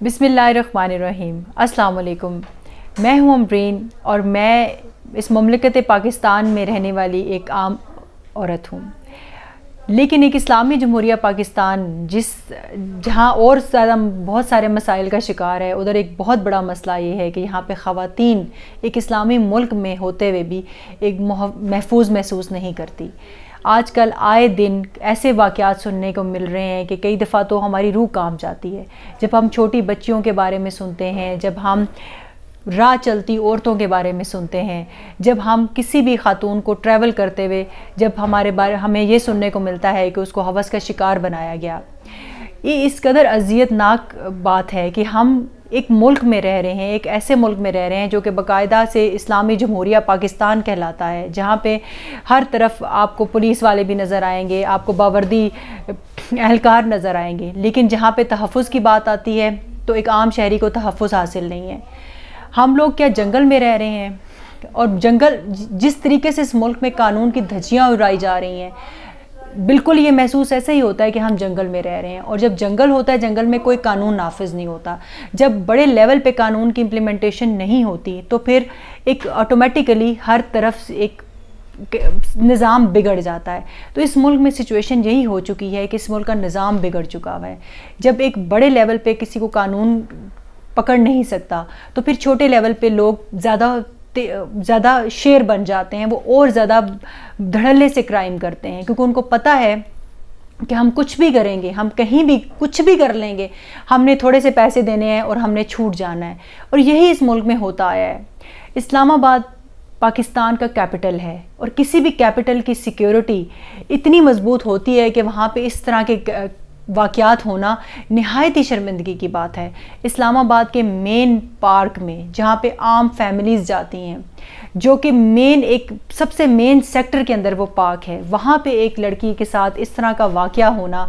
بسم اللہ الرحمن الرحیم۔ السلام علیکم، میں ہوں امبرین اور میں اس مملکت پاکستان میں رہنے والی ایک عام عورت ہوں، لیکن ایک اسلامی جمہوریہ پاکستان جہاں اور بہت سارے مسائل کا شکار ہے، ادھر ایک بہت بڑا مسئلہ یہ ہے کہ یہاں پہ خواتین ایک اسلامی ملک میں ہوتے ہوئے بھی ایک محفوظ محسوس نہیں کرتی۔ آج کل آئے دن ایسے واقعات سننے کو مل رہے ہیں کہ کئی دفعہ تو ہماری روح کانپ جاتی ہے جب ہم چھوٹی بچیوں کے بارے میں سنتے ہیں، جب ہم راہ چلتی عورتوں کے بارے میں سنتے ہیں، جب ہم کسی بھی خاتون کو ٹریول کرتے ہوئے جب ہمیں یہ سننے کو ملتا ہے کہ اس کو ہوس کا شکار بنایا گیا۔ یہ اس قدر اذیت ناک بات ہے کہ ہم ایک ملک میں رہ رہے ہیں، ایک ایسے ملک میں رہ رہے ہیں جو کہ باقاعدہ سے اسلامی جمہوریہ پاکستان کہلاتا ہے، جہاں پہ ہر طرف آپ کو پولیس والے بھی نظر آئیں گے، آپ کو باوردی اہلکار نظر آئیں گے، لیکن جہاں پہ تحفظ کی بات آتی ہے تو ایک عام شہری کو تحفظ حاصل نہیں ہے۔ ہم لوگ کیا جنگل میں رہ رہے ہیں؟ اور جنگل جس طریقے سے اس ملک میں قانون کی دھجیاں اڑائی جا رہی ہیں، بالکل یہ محسوس ایسا ہی ہوتا ہے کہ ہم جنگل میں رہ رہے ہیں، اور جب جنگل ہوتا ہے جنگل میں کوئی قانون نافذ نہیں ہوتا۔ جب بڑے لیول پہ قانون کی امپلیمنٹیشن نہیں ہوتی تو پھر ایک آٹومیٹیکلی ہر طرف ایک نظام بگڑ جاتا ہے۔ تو اس ملک میں سچویشن یہی ہو چکی ہے کہ اس ملک کا نظام بگڑ چکا ہوا ہے۔ جب ایک بڑے لیول پہ کسی کو قانون پکڑ نہیں سکتا تو پھر چھوٹے لیول پہ لوگ زیادہ شیر بن جاتے ہیں، وہ اور زیادہ دھڑلے سے کرائم کرتے ہیں، کیونکہ ان کو پتہ ہے کہ ہم کچھ بھی کریں گے، ہم کہیں بھی کچھ بھی کر لیں گے، ہم نے تھوڑے سے پیسے دینے ہیں اور ہم نے چھوٹ جانا ہے۔ اور یہی اس ملک میں ہوتا آیا ہے۔ اسلام آباد پاکستان کا کیپٹل ہے، اور کسی بھی کیپٹل کی سیکیورٹی اتنی مضبوط ہوتی ہے کہ وہاں پہ اس طرح کے واقعات ہونا نہایت ہی شرمندگی کی بات ہے۔ اسلام آباد کے مین پارک میں جہاں پہ عام فیملیز جاتی ہیں، جو کہ ایک سب سے مین سیکٹر کے اندر وہ پارک ہے، وہاں پہ ایک لڑکی کے ساتھ اس طرح کا واقعہ ہونا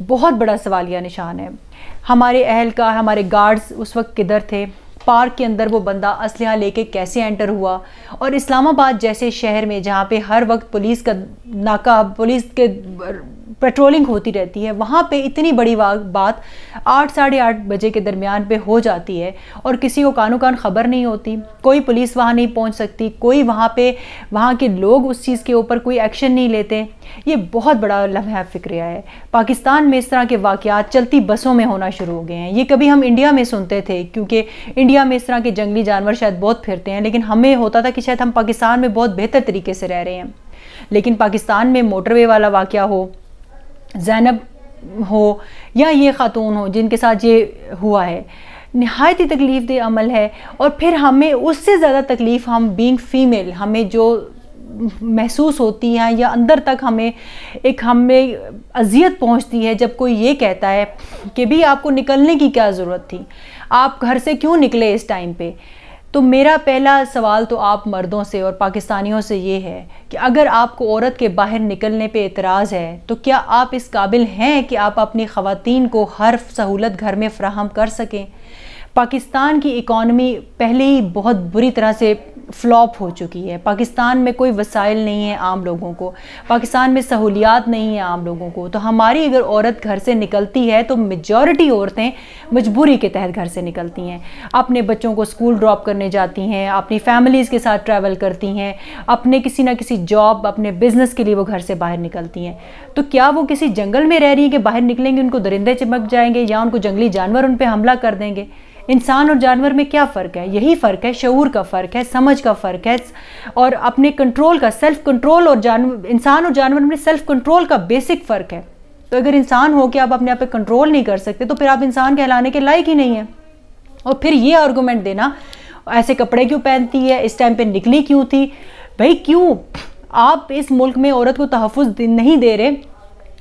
بہت بڑا سوالیہ نشان ہے۔ ہمارے گارڈز اس وقت کدھر تھے؟ پارک کے اندر وہ بندہ اسلحہ لے کے کیسے انٹر ہوا؟ اور اسلام آباد جیسے شہر میں جہاں پہ ہر وقت پولیس کا ناکہ، پولیس کے پیٹرولنگ ہوتی رہتی ہے، وہاں پہ اتنی بڑی بات 8 ساڑھے 8 بجے کے درمیان پہ ہو جاتی ہے اور کسی کو کانوں کان خبر نہیں ہوتی، کوئی پولیس وہاں نہیں پہنچ سکتی، کوئی وہاں کے لوگ اس چیز کے اوپر کوئی ایکشن نہیں لیتے۔ یہ بہت بڑا لمحہ فکریہ ہے۔ پاکستان میں اس طرح کے واقعات چلتی بسوں میں ہونا شروع ہو گئے ہیں۔ یہ کبھی ہم انڈیا میں سنتے تھے، کیونکہ انڈیا میں اس طرح کے جنگلی جانور شاید بہت پھرتے ہیں، لیکن ہمیں ہوتا تھا کہ شاید ہم پاکستان میں بہت بہتر طریقے سے رہ رہے ہیں۔ لیکن پاکستان میں موٹر وے والا واقعہ ہو، زینب ہو یا یہ خاتون ہو جن کے ساتھ یہ ہوا ہے، نہایت ہی تکلیف دہ عمل ہے۔ اور پھر ہمیں اس سے زیادہ تکلیف ہم بینگ فیمیل ہمیں جو محسوس ہوتی ہیں، یا اندر تک ہمیں اذیت پہنچتی ہے جب کوئی یہ کہتا ہے کہ بھی آپ کو نکلنے کی کیا ضرورت تھی، آپ گھر سے کیوں نکلے اس ٹائم پہ۔ تو میرا پہلا سوال تو آپ مردوں سے اور پاکستانیوں سے یہ ہے کہ اگر آپ کو عورت کے باہر نکلنے پہ اعتراض ہے تو کیا آپ اس قابل ہیں کہ آپ اپنی خواتین کو ہر سہولت گھر میں فراہم کر سکیں؟ پاکستان کی اکانومی پہلے ہی بہت بری طرح سے فلاپ ہو چکی ہے۔ پاکستان میں کوئی وسائل نہیں ہیں عام لوگوں کو، پاکستان میں سہولیات نہیں ہیں عام لوگوں کو۔ تو ہماری اگر عورت گھر سے نکلتی ہے تو میجورٹی عورتیں مجبوری کے تحت گھر سے نکلتی ہیں، اپنے بچوں کو سکول ڈراپ کرنے جاتی ہیں، اپنی فیملیز کے ساتھ ٹریول کرتی ہیں، اپنے کسی نہ کسی جاب، اپنے بزنس کے لیے وہ گھر سے باہر نکلتی ہیں۔ تو کیا وہ کسی جنگل میں رہ رہی ہیں کہ باہر نکلیں گے ان کو درندے چمک جائیں گے یا ان کو جنگلی جانور ان پہ حملہ کر دیں گے؟ انسان اور جانور میں کیا فرق ہے؟ یہی فرق ہے، شعور کا فرق ہے، سمجھ کا فرق ہے، اور اپنے کنٹرول کا، سیلف کنٹرول، اور انسان اور جانور میں سیلف کنٹرول کا بیسک فرق ہے۔ تو اگر انسان ہو کہ آپ اپنے آپ پہ کنٹرول نہیں کر سکتے تو پھر آپ انسان کہلانے کے لائق ہی نہیں ہیں۔ اور پھر یہ آرگومنٹ دینا ایسے کپڑے کیوں پہنتی ہے، اس ٹائم پہ نکلی کیوں تھی؟ بھائی کیوں آپ اس ملک میں عورت کو تحفظ نہیں دے رہے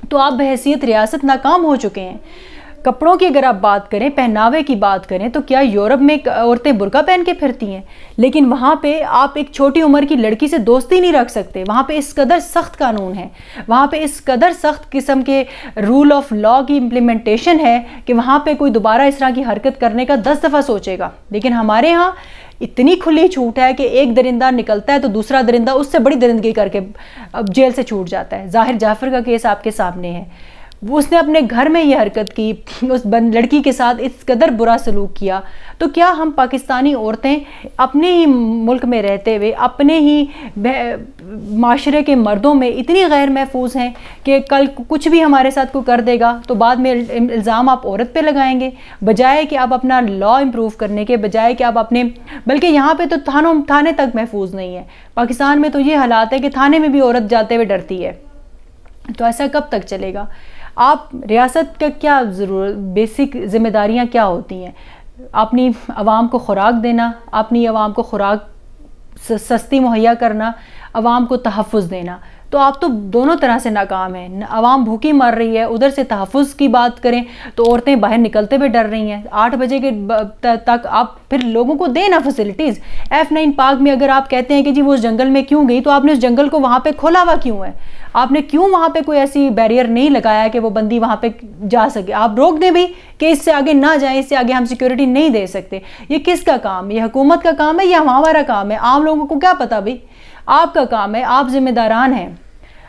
تو آپ بحیثیت ریاست ناکام ہو چکے ہیں۔ کپڑوں کی اگر آپ بات کریں، پہناوے کی بات کریں، تو کیا یورپ میں عورتیں برقع پہن کے پھرتی ہیں؟ لیکن وہاں پہ آپ ایک چھوٹی عمر کی لڑکی سے دوستی نہیں رکھ سکتے، وہاں پہ اس قدر سخت قانون ہے، وہاں پہ اس قدر سخت قسم کے رول آف لا کی امپلیمنٹیشن ہے کہ وہاں پہ کوئی دوبارہ اس طرح کی حرکت کرنے کا 10 دفعہ سوچے گا۔ لیکن ہمارے ہاں اتنی کھلی چھوٹ ہے کہ ایک درندہ نکلتا ہے تو دوسرا درندہ اس سے بڑی درندگی کر کے جیل سے چھوٹ جاتا ہے۔ ظاہر جعفر کا کیس آپ کے سامنے ہے، اس نے اپنے گھر میں یہ حرکت کی، اس لڑکی کے ساتھ اس قدر برا سلوک کیا، تو کیا ہم پاکستانی عورتیں اپنے ہی ملک میں رہتے ہوئے اپنے ہی معاشرے کے مردوں میں اتنی غیر محفوظ ہیں کہ کل کچھ بھی ہمارے ساتھ کوئی کر دے گا تو بعد میں الزام آپ عورت پہ لگائیں گے، بجائے کہ آپ اپنا لا امپروو کرنے کے، بجائے کہ آپ اپنے، بلکہ یہاں پہ تو تھانے تک محفوظ نہیں ہے، پاکستان میں تو یہ حالات ہے کہ تھانے میں بھی عورت جاتے ہوئے ڈرتی ہے، تو ایسا کب تک چلے گا؟ آپ ریاست کا کیا بیسک ذمہ داریاں کیا ہوتی ہیں؟ اپنی عوام کو خوراک دینا، اپنی عوام کو خوراک سستی مہیا کرنا، عوام کو تحفظ دینا، تو آپ تو دونوں طرح سے ناکام ہیں، عوام بھوکی مر رہی ہے، ادھر سے تحفظ کی بات کریں تو عورتیں باہر نکلتے ہوئے ڈر رہی ہیں، 8 بجے کے تک آپ پھر لوگوں کو دیں نا فیسلٹیز۔ F9 پارک میں اگر آپ کہتے ہیں کہ جی وہ اس جنگل میں کیوں گئی، تو آپ نے اس جنگل کو وہاں پہ کھولا ہوا کیوں ہے؟ آپ نے کیوں وہاں پہ کوئی ایسی بیریئر نہیں لگایا کہ وہ بندی وہاں پہ جا سکے؟ آپ روک دیں بھی کہ اس سے آگے نہ جائیں، اس سے آگے ہم سیکیورٹی نہیں دے سکتے۔ یہ کس کا کام؟ یہ حکومت کا کام ہے یا ہمارا کام ہے؟ عام لوگوں کو کیا پتا بھائی؟ آپ کا کام ہے، آپ ذمہ داران ہیں،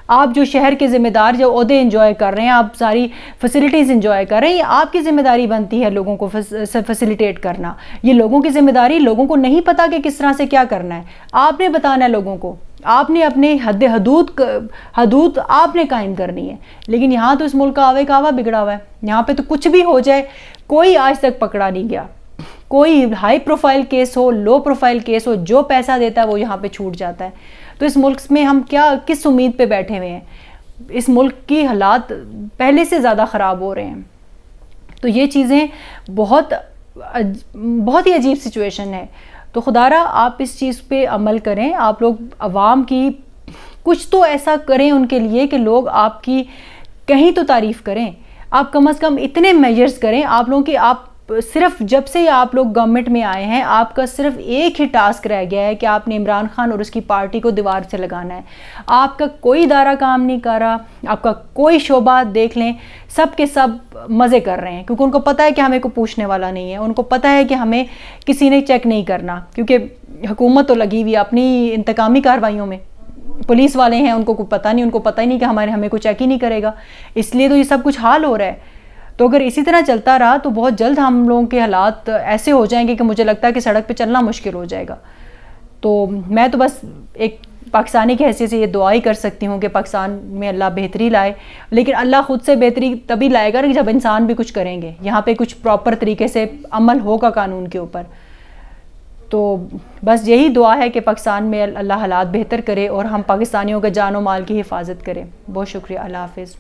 آپ جو شہر کے ذمہ دار جو عہدے انجوائے کر رہے ہیں، آپ ساری فیسلٹیز انجوائے کر رہے ہیں، یہ آپ کی ذمہ داری بنتی ہے لوگوں کو فیسیلیٹیٹ کرنا، یہ لوگوں کی ذمہ داری، لوگوں کو نہیں پتا کہ کس طرح سے کیا کرنا ہے، آپ نے بتانا ہے لوگوں کو، آپ نے اپنے حدود آپ نے قائم کرنی ہے۔ لیکن یہاں تو اس ملک کا آوے کاوا بگڑا ہوا ہے، یہاں پہ تو کچھ بھی ہو جائے، کوئی آج تک پکڑا نہیں گیا، کوئی ہائی پروفائل کیس ہو، لو پروفائل کیس ہو، جو پیسہ دیتا ہے وہ یہاں پہ چھوٹ جاتا ہے۔ تو اس ملک میں ہم کس امید پہ بیٹھے ہوئے ہیں؟ اس ملک کی حالات پہلے سے زیادہ خراب ہو رہے ہیں، تو یہ چیزیں بہت ہی عجیب سچویشن ہے۔ تو خدا را آپ اس چیز پہ عمل کریں، آپ لوگ عوام کی کچھ تو ایسا کریں ان کے لیے کہ لوگ آپ کی کہیں تو تعریف کریں، آپ کم از کم اتنے میجرز کریں۔ آپ لوگوں کی، آپ صرف جب سے آپ لوگ گورنمنٹ میں آئے ہیں، آپ کا صرف ایک ہی ٹاسک رہ گیا ہے کہ آپ نے عمران خان اور اس کی پارٹی کو دیوار سے لگانا ہے۔ آپ کا کوئی ادارہ کام نہیں کر رہا، آپ کا کوئی شعبہ دیکھ لیں، سب کے سب مزے کر رہے ہیں، کیونکہ ان کو پتہ ہے کہ ہمیں کو پوچھنے والا نہیں ہے، ان کو پتہ ہے کہ ہمیں کسی نے چیک نہیں کرنا، کیونکہ حکومت تو لگی ہوئی اپنی انتقامی کارروائیوں میں، پولیس والے ہیں، ان کو کوئی پتہ نہیں، ان کو پتہ ہی نہیں کہ ہمیں کوئی چیک ہی نہیں کرے گا، اس لیے تو یہ سب کچھ حال ہو رہا ہے۔ تو اگر اسی طرح چلتا رہا تو بہت جلد ہم لوگوں کے حالات ایسے ہو جائیں گے کہ مجھے لگتا ہے کہ سڑک پہ چلنا مشکل ہو جائے گا۔ تو میں تو بس ایک پاکستانی کی حیثیت سے یہ دعا ہی کر سکتی ہوں کہ پاکستان میں اللہ بہتری لائے، لیکن اللہ خود سے بہتری تبھی لائے گا جب انسان بھی کچھ کریں گے، یہاں پہ کچھ پراپر طریقے سے عمل ہوگا قانون کے اوپر۔ تو بس یہی دعا ہے کہ پاکستان میں اللہ حالات بہتر کرے اور ہم پاکستانیوں کا جان و مال کی حفاظت کرے۔ بہت شکریہ، اللہ حافظ۔